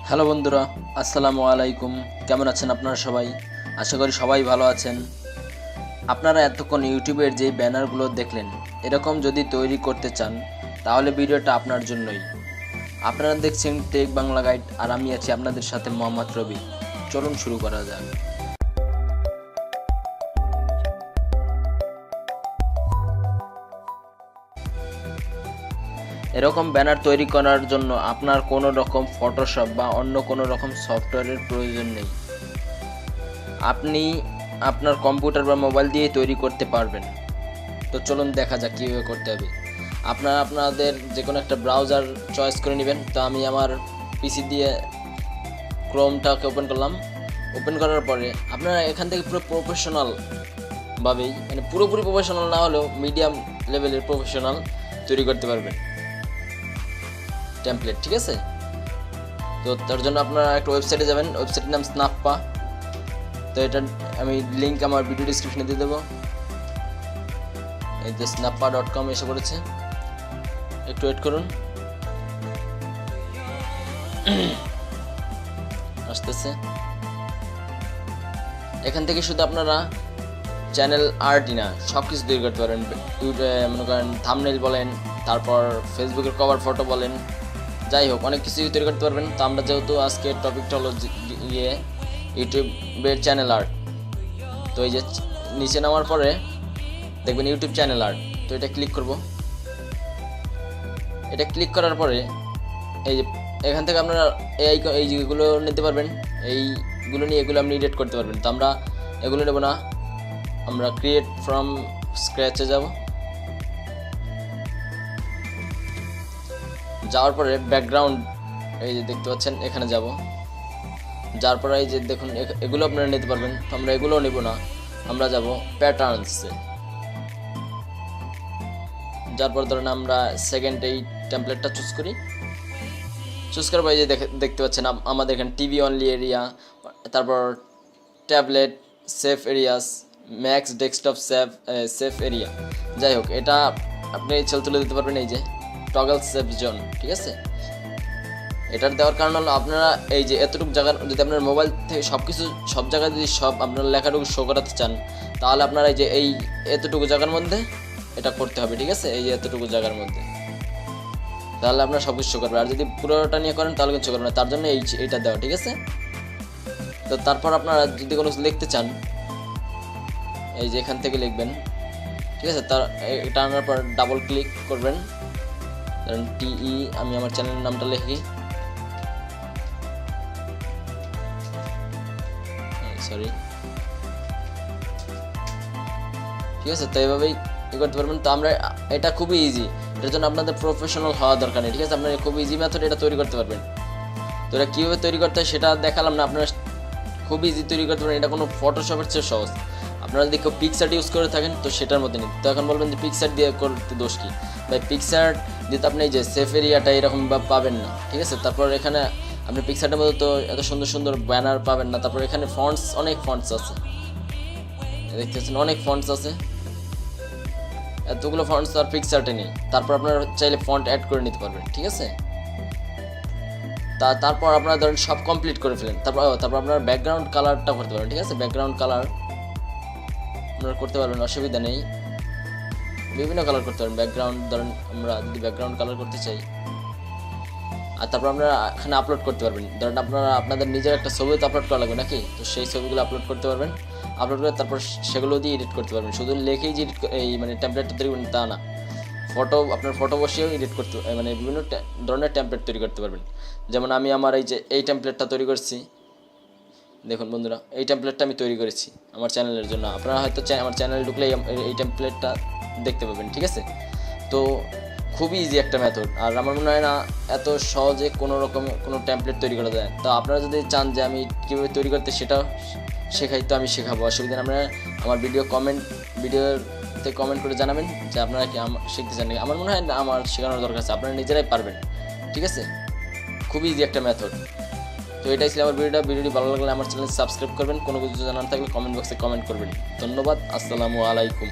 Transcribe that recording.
Hello বন্ধুরা, আসসালামু আলাইকুম। কেমন আছেন আপনারা সবাই? আশা করি সবাই ভালো আছেন। আপনারা এতক্ষণ ইউটিউবের যে ব্যানারগুলো দেখলেন, এরকম যদি তৈরি করতে চান তাহলে ভিডিওটা আপনার জন্যই। আপনারা দেখছেন টেক বাংলা গাইড, আর আমি আছি আপনাদের সাথে মোহাম্মদ রবি। চলুন শুরু করা যাক। এরকম ব্যানার তৈরি করার জন্য আপনার কোনো রকম ফটোশপ বা অন্য কোনো রকম সফটওয়্যারের প্রয়োজন নেই। আপনি আপনার কম্পিউটার বা মোবাইল দিয়ে তৈরি করতে পারবেন। তো চলুন দেখা যাক কীভাবে করতে হবে। আপনাদের যে কোনো একটা ব্রাউজার চয়েস করে নেবেন। তো আমি আমার পিসি দিয়ে ক্রোমটাকে ওপেন করলাম। ওপেন করার পরে আপনারা এখান থেকে পুরো প্রফেশনালভাবেই, মানে পুরোপুরি প্রফেশনাল না হলেও মিডিয়াম লেভেলের প্রফেশনাল তৈরি করতে পারবেন টেমপ্লেট, ঠিক আছে? তো তার জন্য আপনারা একটা ওয়েবসাইটে যাবেন। ওয়েবসাইটের নাম স্ন্যাপা। তো এটা আমি লিঙ্ক আমার ভিডিও ডিসক্রিপশনে দিয়ে দেবো। এই যে snappa.com এসে পড়েছে, একটু ওয়েট করুন, আসতেছে। এখান থেকে শুধু আপনারা চ্যানেল আর্টই না, সব কিছু তৈরি করতে পারেন। মনে করেন থাম্বনেইল বলেন, তারপর ফেসবুকের কভার ফটো বলেন, যাই হোক অনেক কিছুই তৈরি করতে পারবেন। তো আমরা যেহেতু আজকের টপিকটা হলো ইউটিউবের চ্যানেল আর্ট, তো এই যে নিচে নামার পরে দেখবেন ইউটিউব চ্যানেল আর্ট। তো এটা ক্লিক করব। এটা ক্লিক করার পরে এই যে এখান থেকে আপনারা এই যেগুলো নিতে পারবেন, এইগুলো নিয়ে এগুলো আপনি এডিট করতে পারবেন। তো আমরা এগুলো নেব না, আমরা ক্রিয়েট ফ্রম স্ক্র্যাচে যাব। যাওয়ার পরে ব্যাকগ্রাউন্ড এই যে দেখতে পাচ্ছেন, এখানে যাব। যার পরে এই যে দেখুন এগুলো আপনারা নিতে পারবেন। তো আমরা এগুলোও নেব না, আমরা যাব প্যাটার্নসে। যার পর ধরেন আমরা সেকেন্ড এই টেমপ্লেটটা চুজ করি। চুজ করার পরে যে দেখতে পাচ্ছেন আমাদের এখানে টিভি অনলি এরিয়া, তারপর tablet safe areas, max desktop safe area. যাই হোক এটা আপনি তুলে দিতে পারবেন। এই যে টগল সেফ জোন, ঠিক আছে? এটার দেওয়ার কারণ হলো আপনারা এই যে এতটুকু জায়গা, যদি আপনার মোবাইল থেকে সব জায়গায় যদি আপনার লেখাটুকু শো করাতে চান, তাহলে আপনারা এই যে এতটুকু জায়গার মধ্যে এটা করতে হবে, ঠিক আছে? এই যে এতটুকু জায়গার মধ্যে, তাহলে আপনার সব কিছু শো করবে। আর যদি পুরোটা নিয়ে করেন তাহলে কিছু করবে না, তার জন্য এইটা দেওয়া, ঠিক আছে? তো তারপর আপনারা যদি কোনো লিখতে চান, এই যে এখান থেকে লিখবেন, ঠিক আছে? এটা আনার পর ডাবল ক্লিক করবেন। ধরেন আমি আমার চ্যানেলের নামটা লিখি, সরি, ঠিক আছে? তো এইভাবেই করতে পারবেন। তো আমরা এটা খুবই ইজি, এটার জন্য আপনাদের প্রফেশনাল হওয়া দরকার নেই, ঠিক আছে? আপনারা খুব ইজি মেথড এটা তৈরি করতে পারবেন। তো এটা কীভাবে তৈরি করতে হয় সেটা দেখালাম না, আপনারা খুব ইজি তৈরি করতে পারেন। এটা কোনো ফটোশপের চেয়ে সহজ। আপনারা যদি কেউ পিকচার ইউজ করে থাকেন তো সেটার মধ্যে নিন। তো এখন বলবেন যে পিকচার দিয়ে করতে দোষ কী ভাই? পিকচার দিতে আপনি এই যে সেফ এরিয়াটা এরকম পাবেন না, ঠিক আছে? তারপর এখানে আপনি পিকচারটার মধ্যে তো এত সুন্দর সুন্দর ব্যানার পাবেন না। তারপর এখানে অনেক ফন্টস আছে, দেখতে পাচ্ছেন অনেক ফন্টস আছে। এতগুলো ফন্টস আর পিকচারটা নেই। তারপর আপনারা চাইলে ফন্ট অ্যাড করে নিতে পারবেন, ঠিক আছে? তারপর আপনারা ধরেন সব কমপ্লিট করে ফেলেন। তারপর আপনার ব্যাকগ্রাউন্ড কালারটা করতে পারবেন, ঠিক আছে? ব্যাকগ্রাউন্ড কালার আপনারা করতে পারবেন, অসুবিধা নেই। বিভিন্ন কালার করতে পারেন ব্যাকগ্রাউন্ড। ধরেন আমরা যদি ব্যাকগ্রাউন্ড কালার করতে চাই, আর তারপর আপনারা এখানে আপলোড করতে পারবেন। ধরেন আপনাদের নিজের একটা ছবি তো আপলোড করা লাগবে নাকি? তো সেই ছবিগুলো আপলোড করতে পারবেন। আপলোড করে তারপর সেগুলো দিয়ে এডিট করতে পারবেন। শুধু লেখেই যে মানে টেমপ্লেটটা তৈরি করবেন তা না, আপনার ফটো বসিয়েও এডিট করতে, মানে বিভিন্ন ধরনের টেমপ্লেট তৈরি করতে পারবেন। যেমন আমি আমার এই টেমপ্লেটটা তৈরি করছি, দেখুন বন্ধুরা, এই টেমপ্লেটটা আমি তৈরি করেছি আমার চ্যানেলের জন্য। আপনারা হয়তো আমার চ্যানেলে ঢুকলেই এই টেমপ্লেটটা দেখতে পাবেন, ঠিক আছে? তো খুবই ইজি একটা মেথড, আর আমার মনে হয় না এত সহজে কোনো টেমপ্লেট তৈরি করা যায়। তো আপনারা যদি চান যে আমি কীভাবে তৈরি করতে সেটা শেখাই, তো আমি শেখাবো, অসুবিধা নেই। আপনারা আমার ভিডিওতে কমেন্ট করে জানাবেন যে আপনারা কি শিখতে চান নাকি। আমার মনে হয় না আমার শেখানোর দরকার আছে, আপনারা নিজেরাই পারবেন, ঠিক আছে? খুবই ইজি একটা মেথড। তো এটাই ছিল আমার ভিডিওটি ভালো লাগলে আমার চ্যানেল সাবস্ক্রাইব করবেন। কোনো কিছু জানার থাকলে কমেন্ট বক্সে কমেন্ট করবেন। ধন্যবাদ, আসসালামু আলাইকুম।